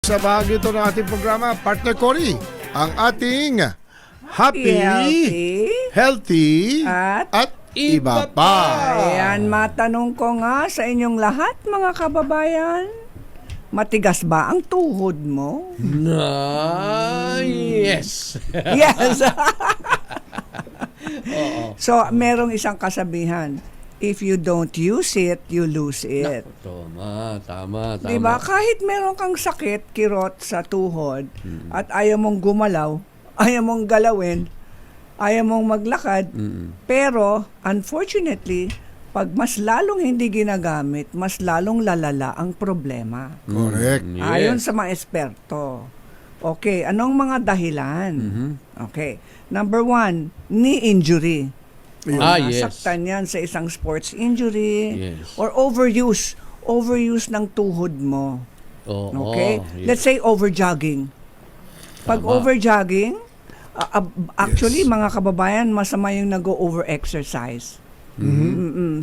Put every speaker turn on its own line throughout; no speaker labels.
sa bahagi ito ng ating programa, Partner Cory, ang ating happy, healthy, at iba pa.
Ayan, matanong ko nga sa inyong lahat, mga kababayan, matigas ba ang tuhod mo?
Yes.
Yes. So, merong isang kasabihan, if you don't use it, you lose it.
Tama.
Diba? Kahit meron kang sakit, kirot sa tuhod, at ayaw mong gumalaw, ayaw mong galawin, ayaw mong maglakad, pero unfortunately, pag mas lalong hindi ginagamit, mas lalong lalala ang problema.
Correct.
Ayon sa mga eksperto. Okay, anong mga dahilan? Okay. Number 1, knee injury.
Yes.
Nasaktan yan sa isang sports injury,
Yes.
or overuse ng tuhod mo. Okay? Let's say overjogging. Pag
Tama.
overjogging, actually, mga kababayan, masama yung nag-over-exercise.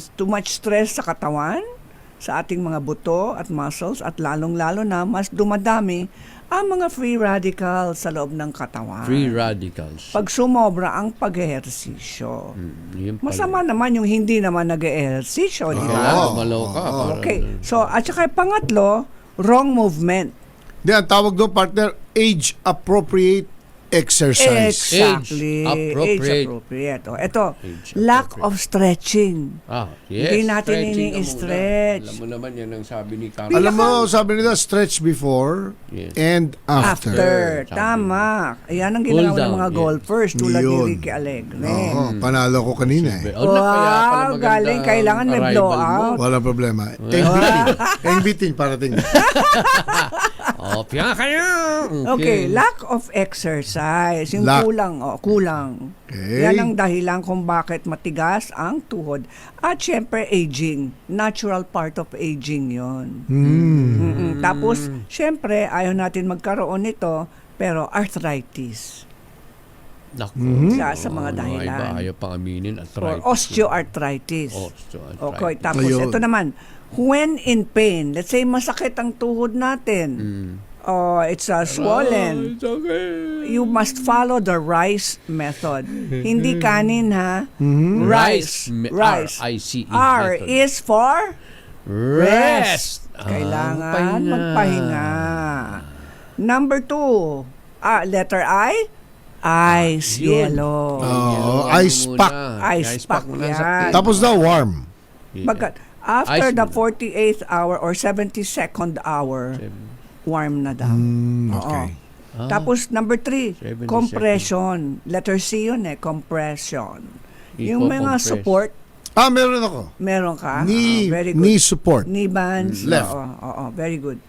Too much stress sa katawan, sa ating mga buto at muscles, at lalong-lalo na mas dumadami ang mga free radicals sa loob ng katawan.
Free radicals.
Pag sumobra ang pag-ehersisyo.
Yun pala.
Masama naman yung hindi naman nag-ehersisyo, di ba?
Kailangan gumalaw ka.
Okay. So, at saka pangatlo, wrong movement.
Di, ang tawag doon, partner, age-appropriate exercise.
Exactly.
Age-appropriate.
Age-appropriate. O, ito,
Age-appropriate.
lack of stretching.
Yes.
Hindi natin
Stretching
ini-stretch.
ka muna. Alam mo naman yan ang sabi ni Carl.
Alam mo, sabi nila, stretch before
Yes.
and after.
Tama. Ayan ang ginagawa
Cool
ng
down,
mga
yeah.
golfers tulad ni
Yun.
Ricky Alegre.
Oo, panalo ko kanina eh.
Wow, galing. Kailangan may blowout.
Walang problema. Keng beating parating.
Piyan kayo.
Okay, lack of exercise. Yung
Lack.
kulang.
Okay.
Yan ang dahilan kung bakit matigas ang tuhod. At syempre, aging. Natural part of aging yon. Tapos, syempre, ayaw natin magkaroon nito, pero arthritis.
Naku.
Isa sa mga dahilan.
Iba, ayaw pang aminin.
Or osteoarthritis.
Osteoarthritis.
Okay, tapos
Ayun.
ito naman, when in pain, let's say masakit ang tuhod natin, it's swollen,
It's okay.
you must follow the RICE method. Hindi kanin, ha?
Rice.
Rice.
R-I-C-E
R
method.
is for
Rest.
Kailangan magpahinga. Number 2, letter I, ice,
Yun.
yellow.
Oo,
Yan,
ice
muna.
pack.
Ice pack
muna
yan.
sa pin.
Tapos daw, warm.
After
Ice
the
muna.
48th hour or 72nd hour, warm na daw.
Okay.
Oo. Tapos number 3,
70
compression. Letter C yun compression. Yung mga
I-compress.
support,
Meron ako.
meron ka?
Knee,
Very good.
knee support.
Knee bands.
Left.
Oo, very good.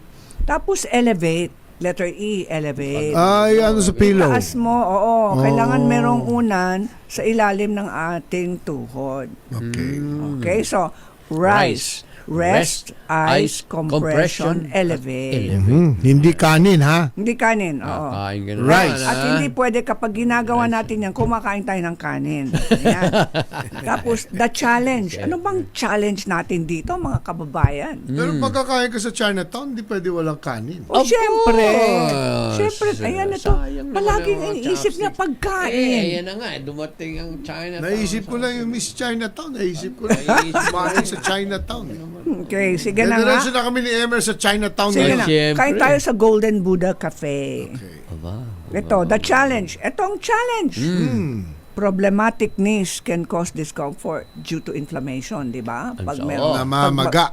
Tapos elevate. Letter E, elevate.
Ay, ano sa pillow?
Taas mo, kailangan merong unan sa ilalim ng ating tuhod.
Okay.
Okay, so rise, rest, ice, compression, elevate.
Hindi kanin, ha?
Hindi kanin, oo.
Kain ka na
Rice.
naman,
At hindi pwede kapag ginagawa natin yan, kumakain tayo ng kanin. Ayan. Tapos, the challenge. Ano bang challenge natin dito, mga kababayan?
Pero pagkakain ka sa Chinatown, hindi pwede walang kanin.
O, syempre.
course.
Syempre, ayan ito.
Sayang naman
Palaging
ang mga
iniisip niya
chopsticks.
pagkain.
Ayan na nga. Dumating ang China.
Naisip ko lang yung Miss Chinatown. Naisip ko lang. Kumain sa Chinatown.
Okay, sige na nga.
Diretso na kami ni Emer sa Chinatown
Sige
ngayon.
na.
Siyempre.
Kain tayo sa Golden Buddha Cafe.
Aba.
Ito, the challenge. Ito ang challenge. Problematic knees can cause discomfort due to inflammation, di ba? Pag meron
Namamaga.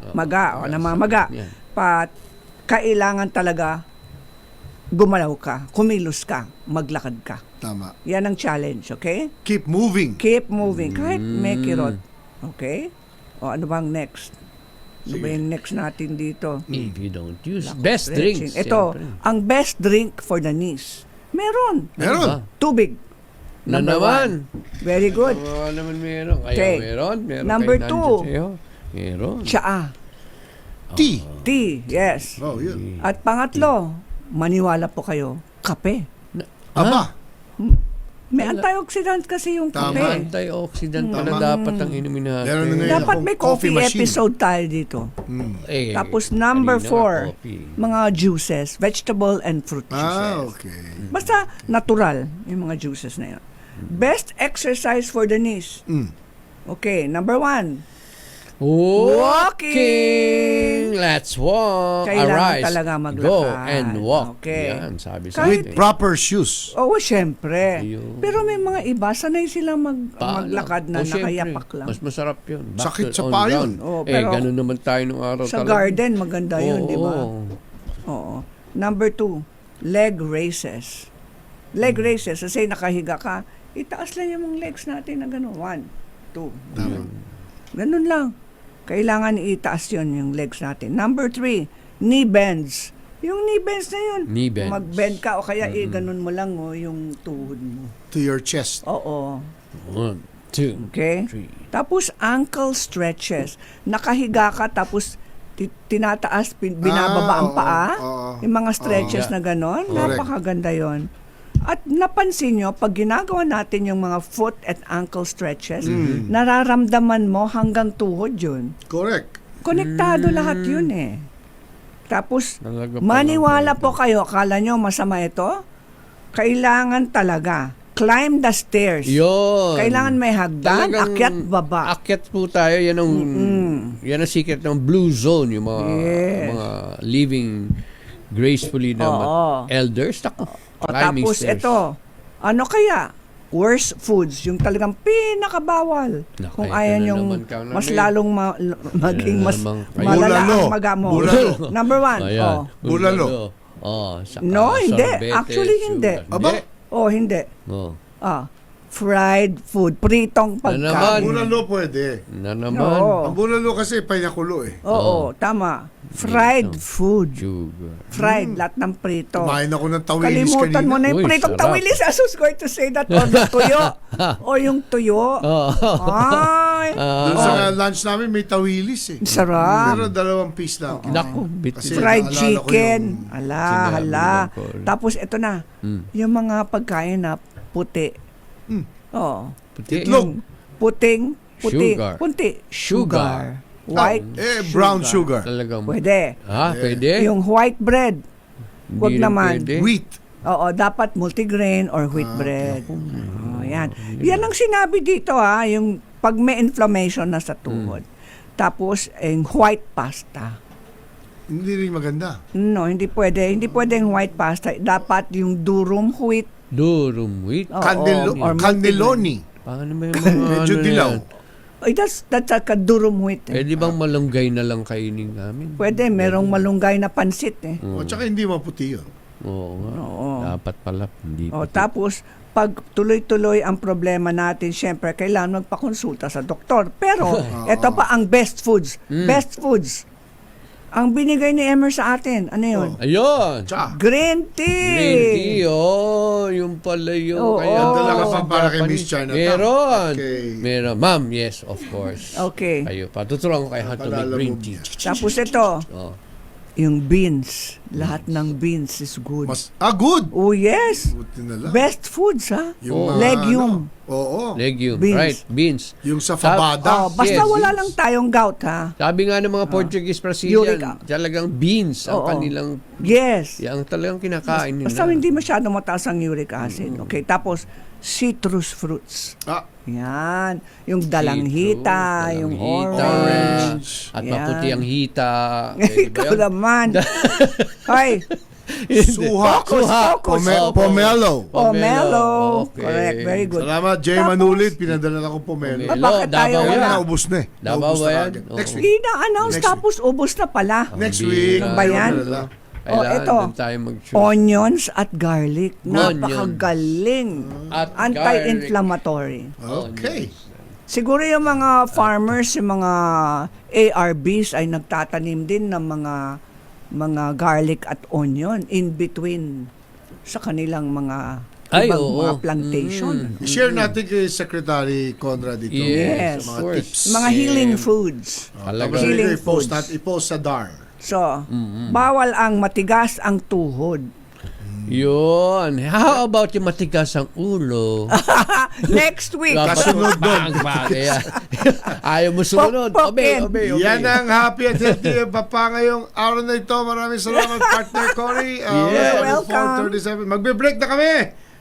namamaga.
Yan.
Kailangan talaga gumalaw ka, kumilos ka, maglakad ka.
Tama.
Yan ang challenge, okay?
Keep moving.
Keep moving, kahit may kirot. Okay? O ano bang next? Ano ba yung next natin dito?
If you don't use best drinks.
Ito,
siyempre.
ang best drink for the knees. Meron.
Meron.
Tubig.
Na
Number
naman.
1. Very good.
Naman meron. Ayaw,
Okay.
meron.
Number
kayo
2.
nandyan sa'yo. Meron.
Tsaa.
Tea.
Tea, yes.
Oh, yun.
At pangatlo, maniwala po kayo, kape.
Aba.
May antioxidant kasi yung
Tama.
kape.
Antioxidant pala
Tama.
dapat ang inumin natin.
Meron na ngayon
Dapat
akong
may coffee
machine.
episode tayo dito.
Eh,
Tapos number
kanina
4,
nga coffee.
mga juices, vegetable and fruit juices.
Okay.
Basta natural yung mga juices na yun. Best exercise for the knees. Okay, number 1.
Walking! Let's walk.
Kailangan
Arise.
talaga maglakad.
Go and walk.
Okay.
Yan, sabi sa
With
atin.
proper shoes.
Oo, syempre.
Ayun.
Pero may mga iba, sanay sila
Paa lang.
maglakad na
O, syempre,
nakayapak lang.
Mas masarap yun. Back
Sakit
to
sa
on
paa
ground.
yun.
Oo,
Eh,
pero
ganun naman tayo nung araw
Sa
talaga.
garden, maganda yun,
Oo,
di ba?
oo.
Oo. Number 2, leg raises. Leg raises, kasi nakahiga ka, itaas lang yung mga legs natin na gano'n. 1, 2.
Tama.
Ganun lang. Kailangan itaas yun yung legs natin. Number 3, knee bends. Yung knee bends na yun.
Knee bends.
Mag-bend ka o kaya ganun mo lang yung tuhod mo.
To your chest.
Oo.
1, 2,
Okay?
3.
Tapos ankle stretches. Nakahiga ka tapos tinataas, binababa ang
oo,
paa.
oo.
Yung mga stretches
Oo.
na ganon.
Correct.
Napakaganda yon. At napansin nyo, pag ginagawa natin yung mga foot at ankle stretches, nararamdaman mo hanggang tuhod yun.
Correct.
Konektado lahat yun eh. Tapos,
Talaga
maniwala
pala.
po kayo, akala nyo masama ito? Kailangan talaga, climb the stairs.
Yun.
Kailangan may hagdan,
Talagang
akyat, baba.
Akyat po tayo. Yan ang secret ng blue zone. Yung mga,
Yes.
mga living gracefully na
Oo.
elders. Tako,
O,
climbing
tapos
stairs.
ito, ano kaya? Worst foods, yung talagang pinakabawal.
Naku,
Kung
ito
ayaw
na
yung
naman ka namin.
mas lalong maging
Ito
mas
naman kayo.
malala
Bulalo.
ang maga mo.
Bulalo.
Number 1,
Ayan.
Bulalo.
Saka
No, hindi.
sorbete,
Actually, hindi.
sugar.
Aba?
hindi.
Oh.
Fried food, pritong
naman?
pagkain.
Bulalo pwede.
Na naman.
Oo.
Ang bulalo kasi pinakulo eh.
Oo, tama. Fried
Prito.
food.
Sugar.
Fried, lahat ng prito.
Kumain ako ng tawilis
Kalimutan
kanina.
mo na yung
Uy,
pritong
sarap.
tawilis. I was going to say that. Or the tuyo. O yung tuyo. Ay,
Doon sa lunch namin may tawilis eh.
sarap.
Pero 2 piece lang.
Naku, bit.
Kasi-
Fried
naalala ko
chicken.
yung
Ala.
sinabi ko.
Tapos ito na. Yung mga pagkain na puti. Oo.
Puti.
Itlog.
Puti.
Sugar.
Puti.
Sugar.
White.
Brown sugar.
Talagang.
Pwede.
Pwede?
Yung white bread.
Hindi
wag
rin
naman.
pwede.
Wheat.
Oo, dapat multigrain or wheat bread. Oh, yan. Yan ang sinabi dito yung pag may inflammation na sa tuhod. Tapos, yung white pasta.
Hindi rin maganda.
No, hindi pwede. Hindi pwede yung white pasta. Dapat yung durum wheat.
Durum wheat.
Oo, or
Cannelloni.
Paano ba yung mga
Medyo
na
dilaw.
yan?
Ay, that's a durum wheat.
Pwede bang malunggay na lang kainin namin?
Pwede, merong malunggay na pansit eh.
O tsaka hindi maputi yun.
Oo nga.
Oo.
Dapat pala. Hindi
O,
puti.
tapos, pag tuloy-tuloy ang problema natin, syempre, kailangan magpakonsulta sa doktor. Pero, ito pa ang best foods. Best foods. Ang binigay ni Emer sa atin, ano yun?
Ayun!
Tsaka,
Green tea!
Green tea, yung pala yung
Oo.
kaya.
Dala ka
pa para kay
Japanese.
Miss Chinatown.
Meron.
Okay.
Meron. Ma'am, yes, of course.
Okay.
Kayo, patuturuan ko kayo how to make
Paalala
green
mo.
tea.
Tapos ito,
Oh.
yung beans. Lahat ng beans is good.
good!
Oh, yes.
Buti na lang.
Best foods, ha?
Yung mga
Legume.
Oo.
Legume,
Beans.
right? Beans.
Yung sa fabada.
Oh, basta
Yes,
wala
beans.
lang tayong gout, ha?
Sabi nga ng mga Portuguese Brazilian,
Uric.
talagang beans ang
Oo.
kanilang,
Yes.
ang talagang kinakain nila.
Basta hindi masyado mataas ang uric acid. Okay, tapos citrus fruits.
Ah,
Yan. Yung dalanghita,
Citrus,
yung
dalanghita,
orange.
At
Yan.
maputi ang hita. Pwede ba
Ikaw
yun?
naman. Ay,
suha.
focus, focus.
Pomelo.
Pomelo.
Okay.
Correct, very good.
Salamat, Jay
Tapos-
Manulit. Pinadala na ko pomelo.
Ah, bakit tayo
Davao
Ayun
wala?
na, ubus na eh.
Davao
Naubos
ba
na
yan?
agad.
Oo.
Next week.
Ina-announce
Next
tapos ubos na pala.
Next
Ang
week.
bira.
Ano ba yan?
Madala.
Kailangan
ito.
din tayo mag-choose.
Onions at garlic.
Onion.
Napakagaling.
At
Anti-inflammatory.
Okay.
Siguro yung mga farmers, yung mga ARBs ay nagtatanim din ng mga garlic at onion in between sa kanilang mga
Ay,
ibang
oo.
mga plantation.
Share natin kay Secretary Conrad dito.
Yes,
sa
of
mga
course.
tips.
Mga healing foods.
Talaga.
Tapos
Healing
i-post
foods.
i-post sa DAR.
So, bawal ang matigas ang tuhod.
Yun. How about yung matigas ang ulo?
Next week.
Kasunod doon.
Kaya, ayaw mo sumunod.
Pokpokin.
Obey.
Yan ang happy at healthy papa ngayong araw na ito. Maraming salamat, partner Cory.
Yeah.
Welcome.
4:37. Magbe-break na kami.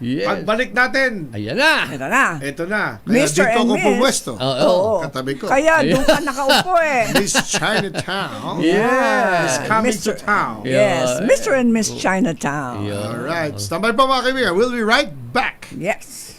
Yes.
Pagbalik natin,
Ayan na.
Ito na.
ito na. Kaya
Mr.
dito
and
ako
Miss.
pumwesto.
Oo.
Katabi ko.
Kaya doon ka nakaupo eh.
Miss Chinatown
Yes.
is coming
Mr.
to town.
Yeah.
Yes, Mr. and Miss Chinatown.
Yeah.
Alright. Standby po mga kaibigan. We'll be right back.
Yes.